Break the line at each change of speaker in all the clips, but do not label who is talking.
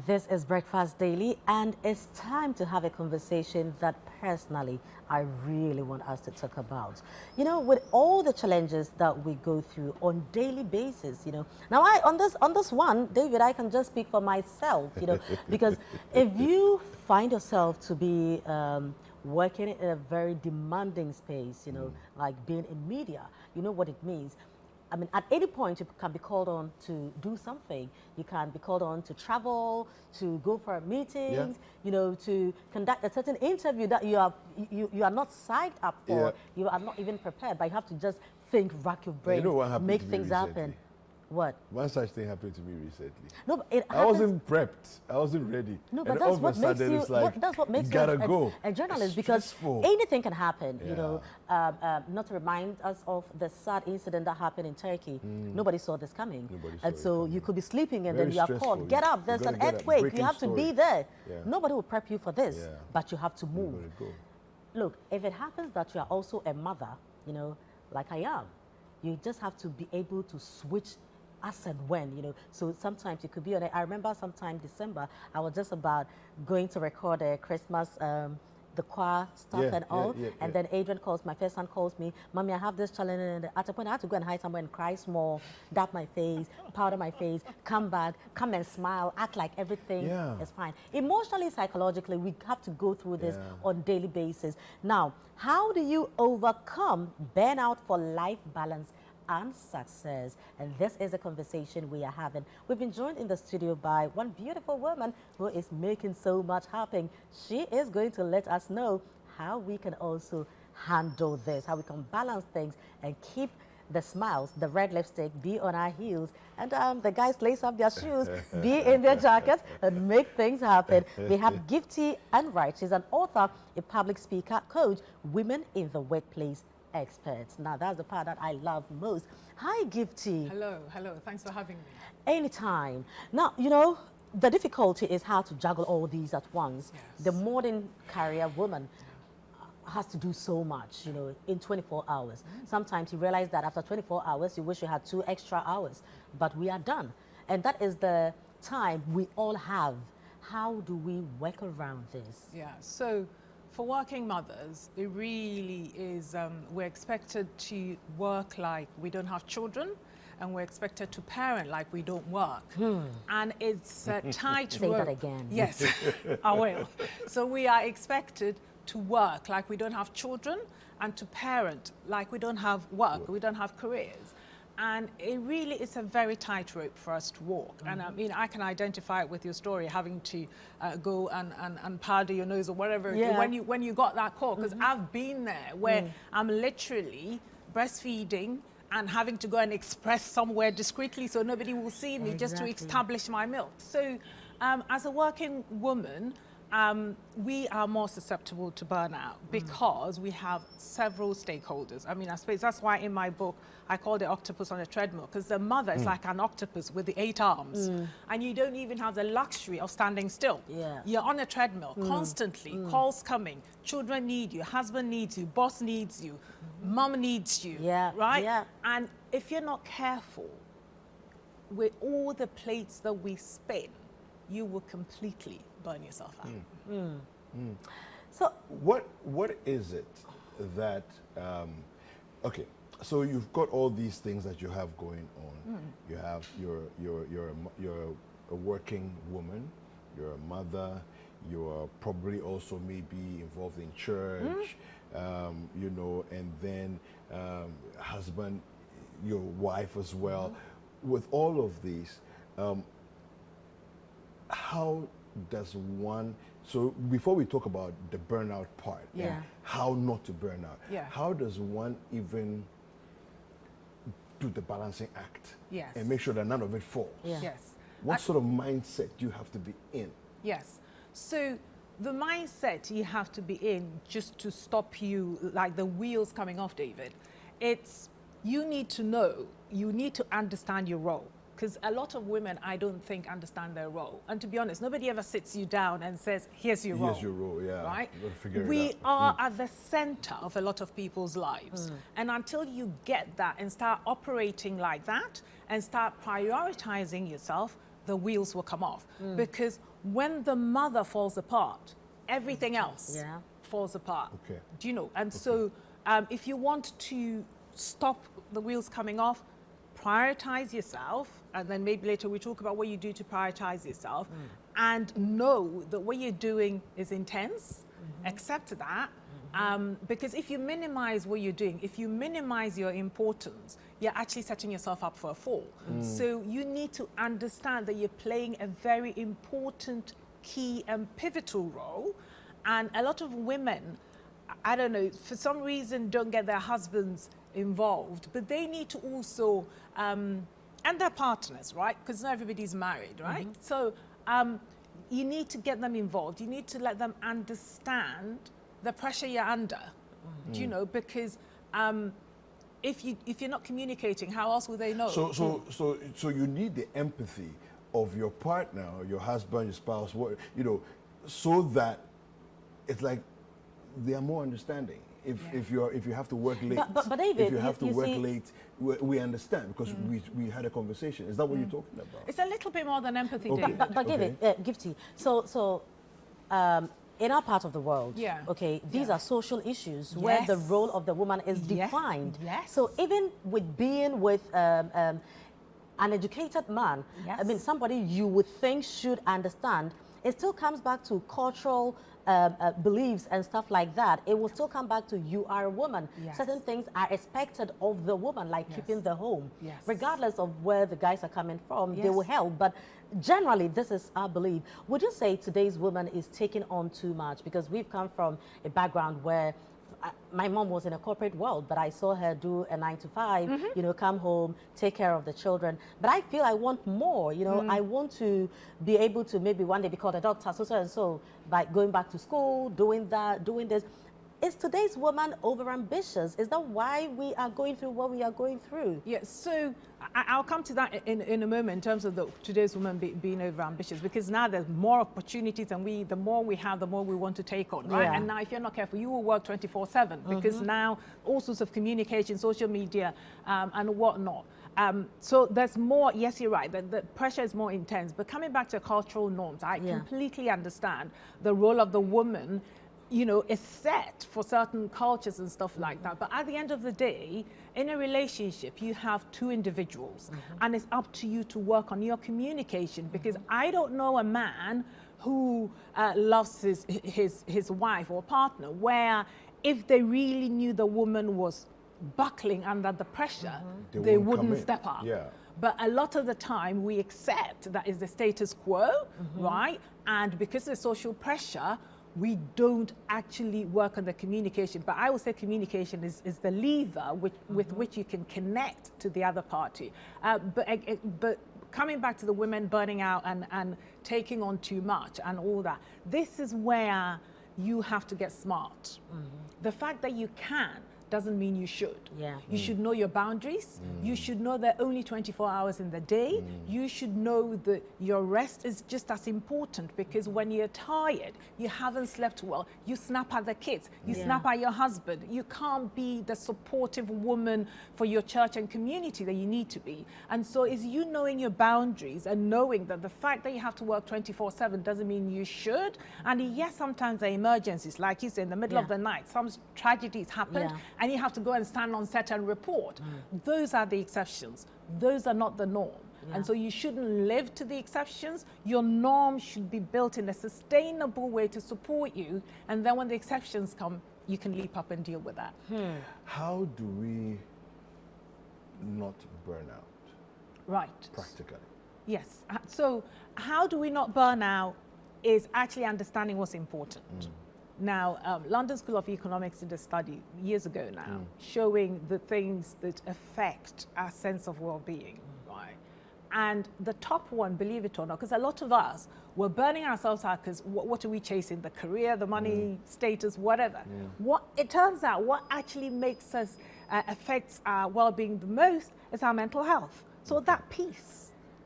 This is Breakfast Daily, and it's time to have a conversation that personally I really want us to talk about. You know, with all the challenges that we go through on daily basis, Now on this one, David, I can just speak for myself, because if you find yourself to be working in a very demanding space, like being in media, you know what it means. I mean, at any point, you can be called on to do something. You can be called on to travel, to go for meetings, to conduct a certain interview that you are not psyched up for.
Yeah.
You are not even prepared, but you have to just think, rack your brain, make things happen. What?
One such thing happened to me recently.
No, but it
I wasn't prepped. I wasn't ready.
No, but
and
that's
all
what
of a
makes
sudden,
you.
it's like,
That's what makes
you gotta go.
A journalist,
It's
because
stressful.
anything can happen.
Yeah.
Not to remind us of the sad incident that happened in Turkey. Nobody saw this coming, and so you could be sleeping and
Very
then you are
stressful.
called. Get up! There's an earthquake. You have to be there.
Yeah.
Nobody will prep you for this,
Yeah.
but you have to move.
You gotta go.
Look, if it happens that you are also a mother, like I am, you just have to be able to switch as and when, So sometimes you could be on it. I remember sometime December, I was just about going to record a Christmas, the choir stuff and all. And then Adrian calls, my first son calls me, Mommy, I have this challenge. And at a point, I had to go and hide somewhere and cry small, dab my face, powder my face, come back, come and smile, act like everything is fine. Emotionally, psychologically, we have to go through this on a daily basis. Now, how do you overcome burnout for life balance and success? And this is a conversation we are having. We've been joined in the studio by one beautiful woman who is making so much happen. She is going to let us know how we can also handle this, how we can balance things and keep the smiles, the red lipstick, be on our heels, and the guys lace up their shoes, be in their jackets, and make things happen. We have Gifty Enright. She's an author, a public speaker, coach, women in the workplace experts. Now, that's the part that I love most. Hi, Gifty.
Hello. Thanks for having me.
Anytime. Now, the difficulty is how to juggle all these at once.
Yes.
The modern career woman has to do so much, in 24 hours. Sometimes you realize that after 24 hours, you wish you had 2 extra hours, but we are done. And that is the time we all have. How do we work around this?
Yeah, so for working mothers, it really is, we're expected to work like we don't have children, and we're expected to parent like we don't work. And it's a tight
Say
rope.
that again.
Yes, I will. So we are expected to work like we don't have children, and to parent like we don't have work, we don't have careers. And it really is a very tight rope for us to walk. And I mean, I can identify it with your story, having to go and powder your nose or whatever when you got that call, because I've been there where I'm literally breastfeeding and having to go and express somewhere discreetly so nobody will see me, just to establish my milk. So as a working woman, we are more susceptible to burnout because we have several stakeholders. I mean, I suppose that's why in my book I called it Octopus on a Treadmill, because the mother is like an octopus with the 8 arms, and you don't even have the luxury of standing still. You're on a treadmill constantly, calls coming, children need you, husband needs you, boss needs you, mom needs you, right? And if you're not careful with all the plates that we spin, you will completely burn yourself out.
So
what is it that okay, so you've got all these things that you have going on. You have you're a working woman, you're a mother, you're probably also maybe involved in church, and then husband, your wife as well. With all of these, how does one, so before we talk about the burnout part and how not to burn out, how does one even do the balancing act and make sure that none of it falls? What sort of mindset do you have to be in?
So the mindset you have to be in, just to stop you, like the wheels coming off, David, it's you need to know, you need to understand your role. Because a lot of women, I don't think, understand their role. And to be honest, nobody ever sits you down and says, here's your role.
Here's your role,
right?
Figure
We
it out.
are at the center of a lot of people's lives. And until you get that and start operating like that and start prioritizing yourself, the wheels will come off. Because when the mother falls apart, everything else falls apart.
Okay.
Do you know? And so if you want to stop the wheels coming off, prioritize yourself, and then maybe later we talk about what you do to prioritize yourself, and know that what you're doing is intense. Accept that. Because if you minimize what you're doing, if you minimize your importance, you're actually setting yourself up for a fall. So you need to understand that you're playing a very important, key and pivotal role. And a lot of women, I don't know, for some reason don't get their husbands involved, but they need to also, and their partners, right? Because not everybody's married, right? So you need to get them involved. You need to let them understand the pressure you're under. Do you know? Because if you're not communicating, how else will they know?
So you need the empathy of your partner, or your husband, your spouse, you know, so that it's like they are more understanding. If you have to work late,
but David,
if you have to work late, we understand, because we had a conversation. Is that what you're talking about?
It's a little bit more than empathy,
Okay.
David.
But Gifty, so in our part of the world, okay, these are social issues where the role of the woman is defined. So even with being with an educated man, I mean, somebody you would think should understand, it still comes back to cultural beliefs and stuff like that. It will still come back to you are a woman. Certain things are expected of the woman, like keeping the home. Regardless of where the guys are coming from, they will help. But generally, this is our belief. Would you say today's woman is taking on too much? Because we've come from a background where my mom was in a corporate world, but I saw her do a 9 to 5, you know, come home, take care of the children. But I feel I want more, you know, I want to be able to maybe one day be called a doctor, so and so, by going back to school, doing that, doing this. Is today's woman overambitious? Is that why we are going through what we are going through?
Yes, so I'll come to that in a moment in terms of today's woman being overambitious, because now there's more opportunities, and the more we have, the more we want to take on, right? And now if you're not careful, you will work 24/7, because now all sorts of communication, social media, and whatnot. So there's more, yes, you're right, the pressure is more intense. But coming back to cultural norms, I completely understand the role of the woman, you know, is set for certain cultures and stuff like that. But at the end of the day, in a relationship, you have two individuals, and it's up to you to work on your communication, because I don't know a man who loves his wife or partner where if they really knew the woman was buckling under the pressure, they wouldn't step up. But a lot of the time we accept that is the status quo, right? And because of social pressure, we don't actually work on the communication. But I would say communication is the lever with which you can connect to the other party. But coming back to the women burning out and taking on too much and all that, this is where you have to get smart. The fact that you can doesn't mean you should. You should know your boundaries. You should know that only 24 hours in the day. You should know that your rest is just as important, because when you're tired, you haven't slept well, you snap at the kids, you snap at your husband. You can't be the supportive woman for your church and community that you need to be. And so it's you knowing your boundaries and knowing that the fact that you have to work 24/7 doesn't mean you should. And yes, sometimes there are emergencies, like you said, in the middle of the night, some tragedies happen, and you have to go and stand on set and report. Those are the exceptions. Those are not the norm. And so you shouldn't live to the exceptions. Your norm should be built in a sustainable way to support you. And then when the exceptions come, you can leap up and deal with that.
How do we not burn out?
Right.
Practically.
Yes. So how do we not burn out is actually understanding what's important. Now, London School of Economics did a study years ago now, showing the things that affect our sense of well-being, right? And the top one, believe it or not, because a lot of us were burning ourselves out because what are we chasing? The career, the money, status, whatever. What it turns out, what actually makes us, affects our well-being the most is our mental health. So that peace.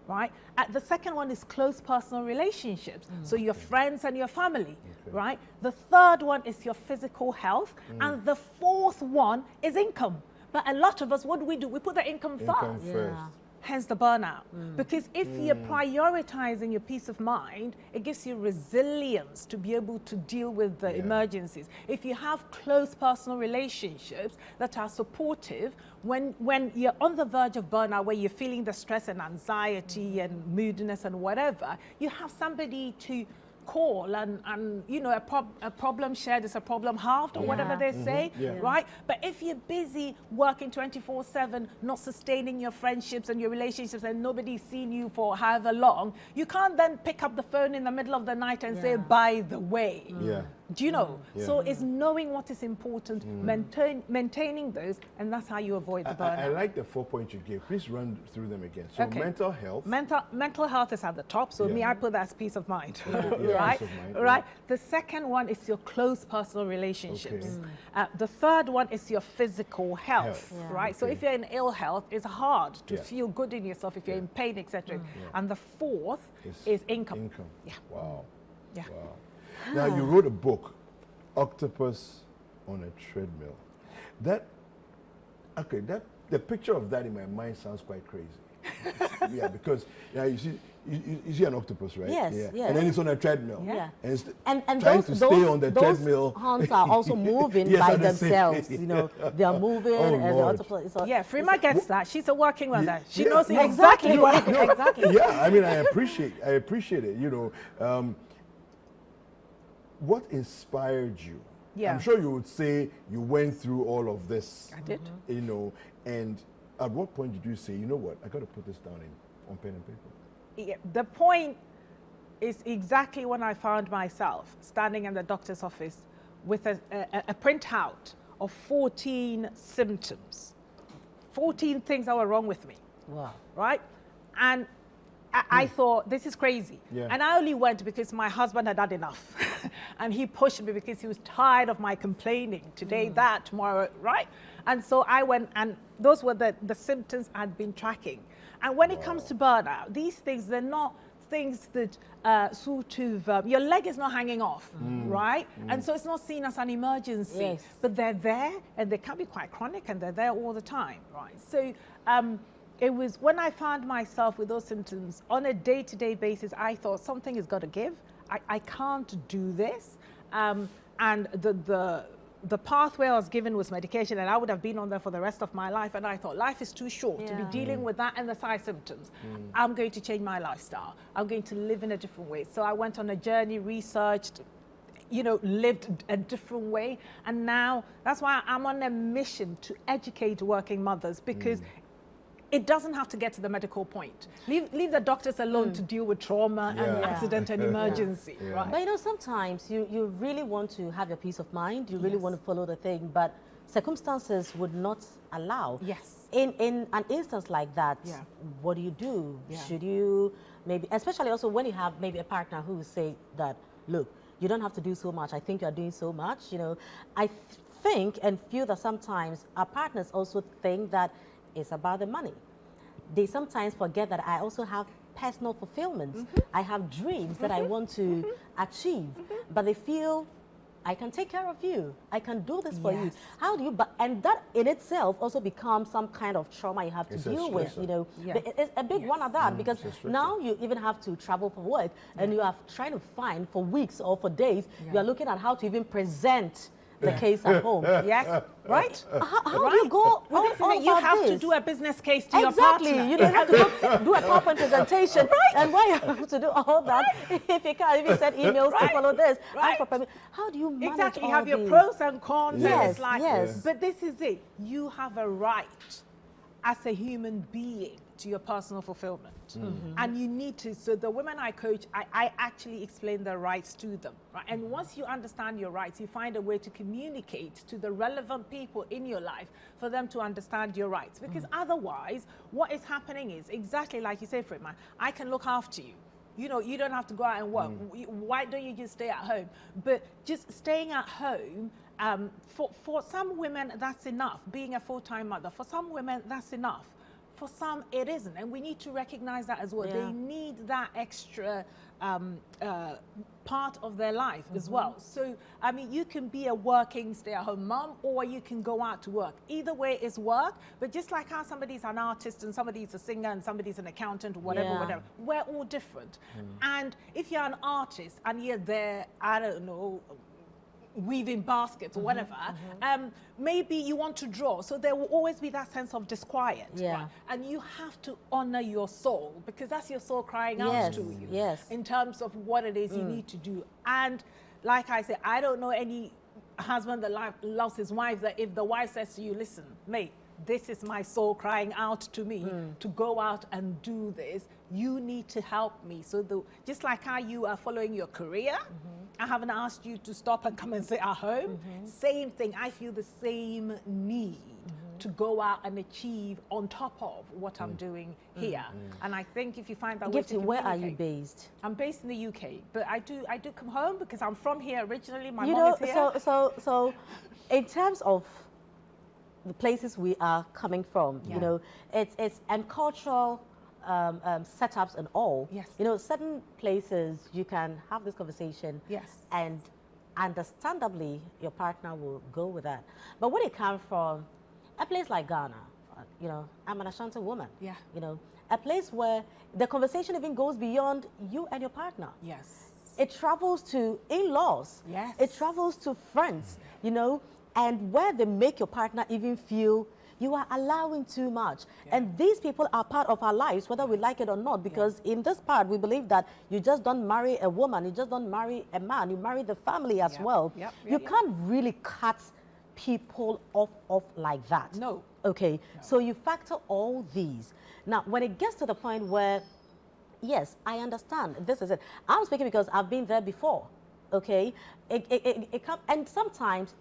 Right? The second one is close personal relationships. So your friends and your family, right? The third one is your physical health. And the fourth one is income. But a lot of us, what do? We put the income first. hence the burnout. Because if you're prioritizing your peace of mind, it gives you resilience to be able to deal with the emergencies. If you have close personal relationships that are supportive, when you're on the verge of burnout, where you're feeling the stress and anxiety and moodiness and whatever, you have somebody to call, and you know, a problem shared is a problem halved, or whatever they say, right? But if you're busy working 24/7, not sustaining your friendships and your relationships, and nobody's seen you for however long, you can't then pick up the phone in the middle of the night and say, by the way. Do you know? So it's knowing what is important, maintaining those, and that's how you avoid the burnout.
I like the 4 points you gave. Please run through them again. So mental health.
Mental health is at the top. So me, I put that as peace of mind.
Right?
Peace of mind, right? The second one is your close personal relationships. The third one is your physical health, right? So if you're in ill health, it's hard to feel good in yourself if you're in pain, etc. And the fourth is income.
Wow.
Yeah.
Wow. Now, you wrote a book, Octopus on a Treadmill. The picture of that in my mind sounds quite crazy. Because you see an octopus, right?
Yes.
And then it's on a treadmill.
Yeah.
And
And
trying
those,
to stay on the treadmill.
Those hands are also moving by themselves. You know, they are moving, and the octopus.
Frima gets that. She's a working mother. She knows
exactly
what.
Exactly.
Yeah, I mean, I appreciate it. You know, what inspired you? I'm sure you would say you went through all of this.
I did.
You know, and at what point did you say, you know what, I got to put this down on pen and paper?
Yeah, the point is exactly when I found myself standing in the doctor's office with a printout of 14 symptoms, 14 things that were wrong with me.
Wow.
Right? And I thought, this is crazy. And I only went because my husband had had enough. And he pushed me because he was tired of my complaining. Today, that, tomorrow, right? And so I went, and those were the symptoms I'd been tracking. And when it comes to burnout, these things, they're not things that your leg is not hanging off, right? And so it's not seen as an emergency, but they're there, and they can be quite chronic, and they're there all the time, right? So it was when I found myself with those symptoms on a day-to-day basis, I thought something has got to give. I can't do this. And the pathway I was given was medication, and I would have been on there for the rest of my life. And I thought life is too short to be dealing with that and the side symptoms. I'm going to change my lifestyle. I'm going to live in a different way. So I went on a journey, researched, you know, lived a different way. And now that's why I'm on a mission to educate working mothers, because it doesn't have to get to the medical point. Leave the doctors alone to deal with trauma and accident and emergency. Right?
But you know, sometimes you really want to have your peace of mind. You really want to follow the thing, but circumstances would not allow. In an instance like that, what do you do? Should you maybe, especially also when you have maybe a partner who will say that, look, you don't have to do so much. I think you're doing so much. You know, I think and feel that sometimes our partners also think that it's about the money. They sometimes forget that I also have personal fulfillments. I have dreams that I want to achieve, but they feel I can take care of you. I can do this for you. How do you, and that in itself also becomes some kind of trauma you have to deal with, you know. It's a big one of that, because now you even have to travel for work, and you are trying to find for weeks or for days, you are looking at how to even present the case at home.
Right?
How do you go?
You have to do a business case to your partner.
Exactly. You don't have to do a PowerPoint presentation. And why you have to do all that if you can't even send emails to follow this? How do you manage
Exactly. You
all
have your
these?
pros and cons.
Yes,
And it's
yes.
But this is it. You have a right as a human being to your personal fulfillment. And you need to, so the women I coach, I actually explain their rights to them. Right? And once you understand your rights, you find a way to communicate to the relevant people in your life for them to understand your rights. Because otherwise, what is happening is exactly like you say, Fritman, I can look after you. You know, you don't have to go out and work. Why don't you just stay at home? But just staying at home, for some women, that's enough. Being a full-time mother, for some women, that's enough. for some it isn't, and we need to recognize that as well.
Yeah.
They need that extra part of their life as well. So, I mean, you can be a working stay-at-home mom, or you can go out to work. Either way is work, but just like how somebody's an artist and somebody's a singer and somebody's an accountant, whatever,
Yeah.
whatever, we're all different. And if you're an artist and you're there, I don't know, weaving baskets or whatever, maybe you want to draw. So there will always be that sense of disquiet.
Yeah.
Right? And you have to honor your soul, because that's your soul crying out
Yes,
to you
yes.
in terms of what it is you need to do. And like I said, I don't know any husband that loves his wife that if the wife says to you, listen, mate, this is my soul crying out to me to go out and do this. You need to help me. So just like how you are following your career, I haven't asked you to stop and come and sit at home. Same thing. I feel the same need to go out and achieve on top of what I'm doing here. And I think if you find that way to
Gifty, where are you
communicate-
based?
I'm based in the UK, but I do come home because I'm from here originally. My
You
mom
know,
is here.
so in terms of the places we are coming from,
Yeah.
you know, it's and cultural setups and all.
Yes.
You know, certain places you can have this conversation.
Yes.
And understandably, your partner will go with that. But when it comes from a place like Ghana, you know, I'm an Ashanti woman.
Yeah.
You know, a place where the conversation even goes beyond you and your partner.
Yes.
It travels to in-laws.
Yes.
It travels to friends, you know, and where they make your partner even feel you are allowing too much.
Yeah.
And these people are part of our lives, whether we like it or not, because in this part, we believe that you just don't marry a woman, you just don't marry a man, you marry the family as
Yep.
well.
Yep.
You
Yep.
can't really cut people off like that.
No.
Okay, so you factor all these. Now, when it gets to the point where, yes, I understand, this is it. I'm speaking because I've been there before, okay? And sometimes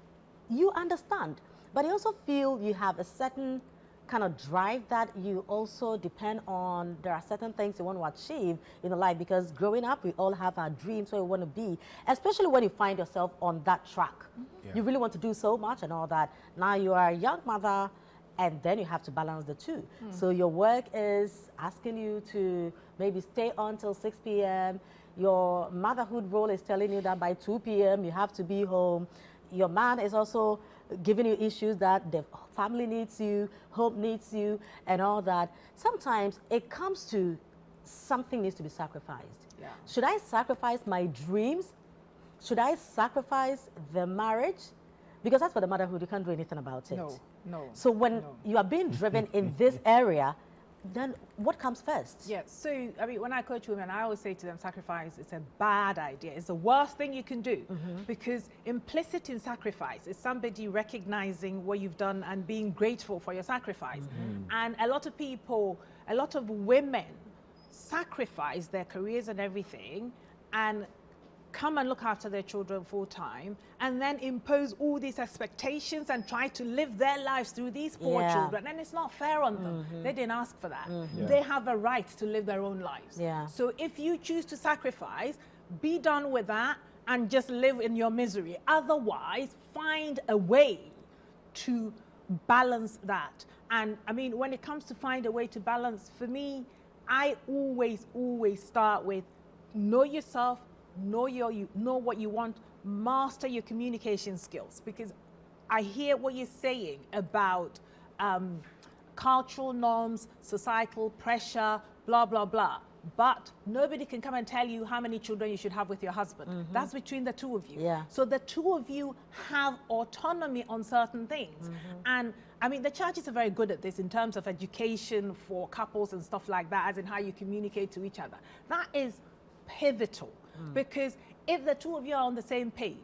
you understand, but I also feel you have a certain kind of drive that you also depend on. There are certain things you want to achieve in the life, because growing up, we all have our dreams where we want to be, especially when you find yourself on that track.
Yeah.
You really want to do so much and all that. Now you are a young mother, and then you have to balance the two. So your work is asking you to maybe stay on till 6 p.m. Your motherhood role is telling you that by 2 p.m. you have to be home. Your man is also giving you issues that the family needs you, home needs you, and all that. Sometimes it comes to something needs to be sacrificed.
Yeah.
Should I sacrifice my dreams? Should I sacrifice the marriage? Because as for the motherhood, you can't do anything about it.
No.
So when
No.
you are being driven in this area, then what comes first?
Yeah, so I mean, when I coach women, I always say to them, sacrifice is a bad idea. It's the worst thing you can do, because implicit in sacrifice is somebody recognizing what you've done and being grateful for your sacrifice. And a lot of people, a lot of women sacrifice their careers and everything and come and look after their children full time, and then impose all these expectations and try to live their lives through these poor
Yeah.
children. And it's not fair on them. They didn't ask for that.
Yeah.
They have a right to live their own lives.
Yeah.
So if you choose to sacrifice, be done with that and just live in your misery. Otherwise, find a way to balance that. And I mean, when it comes to find a way to balance, for me, I always start with know yourself, know what you want, master your communication skills, because I hear what you're saying about cultural norms, societal pressure, blah, blah, blah. But nobody can come and tell you how many children you should have with your husband. That's between the two of you.
Yeah.
So the two of you have autonomy on certain things. And I mean, the churches are very good at this in terms of education for couples and stuff like that, as in how you communicate to each other. That is pivotal, because if the two of you are on the same page,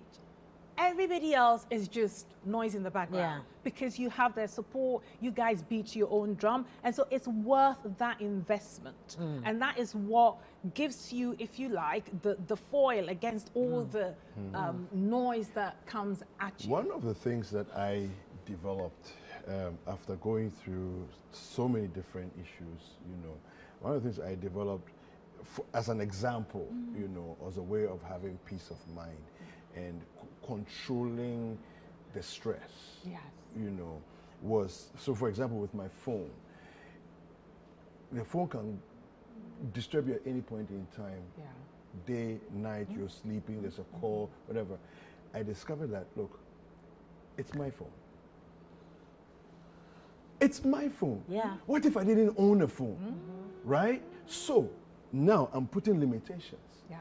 everybody else is just noise in the background, because you have their support, you guys beat your own drum, and so it's worth that investment. And that is what gives you, if you like, the foil against all the noise that comes at you.
One of the things that I developed after going through so many different issues, you know, one of the things I developed as an example, you know, as a way of having peace of mind and controlling the stress,
Yes.
you know, was, so for example, with my phone, the phone can disturb you at any point in time.
Yeah.
Day, night, you're sleeping, there's a call, whatever. I discovered that, look, it's my phone. It's my phone.
Yeah.
What if I didn't own a phone? Right? So now I'm putting limitations.
Yeah.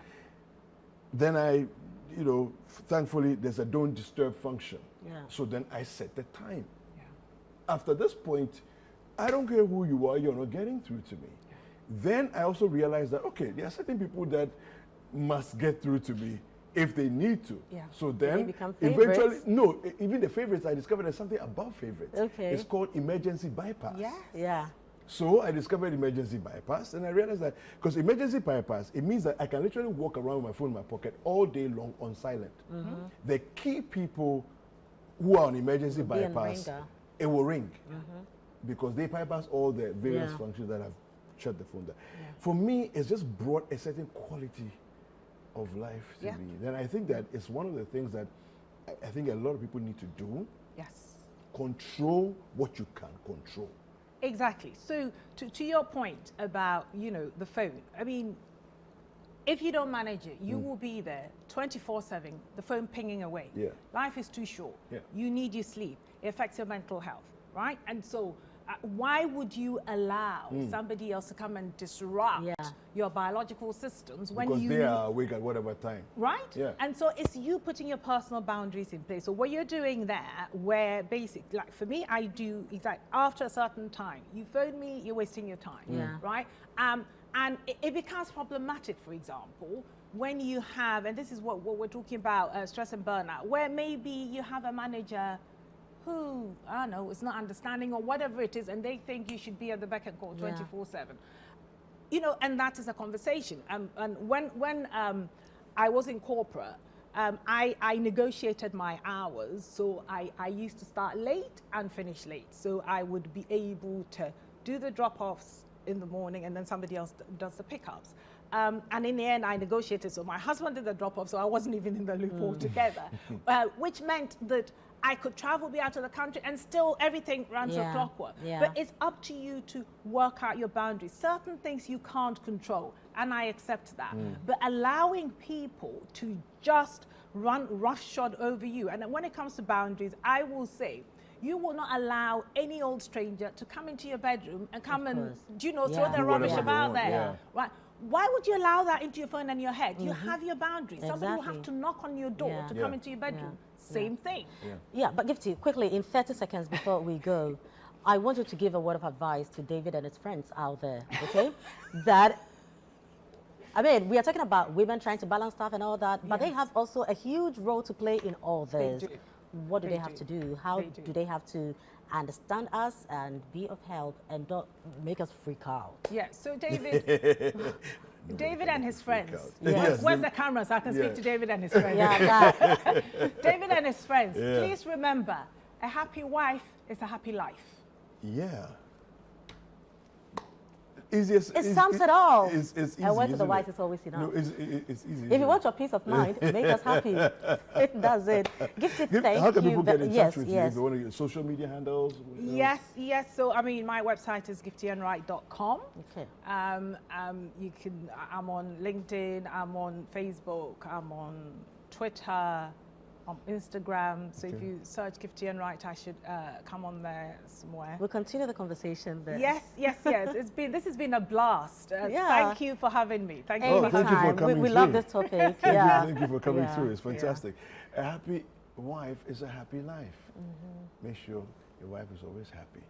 Then thankfully there's a don't disturb function.
Yeah.
So then I set the time.
Yeah.
After this point, I don't care who you are, you're not getting through to me. Then I also realized that, okay, there are certain people that must get through to me if they need to.
Yeah.
So
They
then,
become
eventually,
favorites?
no, even the favorites, I discovered there's something above favorites.
Okay.
It's called emergency bypass.
Yes.
Yeah.
So I discovered emergency bypass, and I realized that, because emergency bypass, it means that I can literally walk around with my phone in my pocket all day long on silent. The key people who are on emergency
Will be on
bypass,
ringer.
it will ring, because they bypass all the various
Yeah.
functions that have shut the phone down. For me, it's just brought a certain quality of life to
Yeah.
me. Then I think that it's one of the things that I think a lot of people need to do.
Yes.
Control what you can control.
Exactly. So to your point about, the phone, I mean, if you don't manage it, you will be there 24/7, the phone pinging away.
Yeah.
Life is too short.
Yeah.
You need your sleep. It affects your mental health, right? And so why would you allow somebody else to come and disrupt
Yeah.
your biological systems when
Because
you
they are awake at whatever time.
right?
Yeah.
And so it's you putting your personal boundaries in place. So what you're doing there, where like for me, I do after a certain time, you phone me, you're wasting your time,
Yeah.
right? And it becomes problematic, for example, when you have, and this is what we're talking about, stress and burnout, where maybe you have a manager who, I don't know, is not understanding or whatever it is, and they think you should be at the beck and call 24/7. And that is a conversation. And when I was in corporate, I negotiated my hours. So I used to start late and finish late. So I would be able to do the drop-offs in the morning, and then somebody else does the pickups. And in the end, I negotiated. So my husband did the drop-off, so I wasn't even in the loop altogether, which meant that I could travel, be out of the country, and still everything runs
Yeah.
a clockwork.
Yeah.
But it's up to you to work out your boundaries. Certain things you can't control, and I accept that. But allowing people to just run roughshod over you, and when it comes to boundaries, I will say, you will not allow any old stranger to come into your bedroom and come and,
course.
throw
Yeah.
their
Do
rubbish
whatever they
about
want,
there.
yeah.
Right? Why would you allow that into your phone and your head? You have your boundaries. Somebody will have
Exactly.
to knock on your door
Yeah.
to
Yeah.
come into your bedroom. Same thing.
Yeah, but Gifty, quickly, in 30 seconds before we go, I want you to give a word of advice to David and his friends out there, okay? We are talking about women trying to balance stuff and all that, but they have also a huge role to play in all this.
do.
What do
They
they have
do.
to do? How
They do.
do they have to understand us and be of help and don't make us freak out?
Yeah. So David and his friends.
Yes.
Where's the camera so I can
Yeah.
speak to David and his friends?
Yeah, that.
David and his friends,
Yeah.
please remember, a happy wife is a happy life.
Yeah. Easiest.
It sums it all.
It's easy,
A word to the
isn't
wise
it?
is always enough.
No, it's easy.
If you want your peace of mind, make us happy. That's it. Gifty, thank
How can
you.
people get in touch
Yes,
with you?
yes.
If they want to get social media handles?
Yes. So, my website is giftyandright.com.
Okay.
I'm on LinkedIn, I'm on Facebook, I'm on Twitter, on Instagram. So if you search Gifty and Right, I should come on there somewhere.
We'll continue the conversation there.
Yes. This has been a blast.
Yeah.
Thank you for having me. Thank you.
Anytime.
for
thank you for
having me.
coming
we love
through.
this topic. Yeah.
Thank you for coming
Yeah.
through. It's fantastic. A happy wife is a happy life. Make sure your wife is always happy.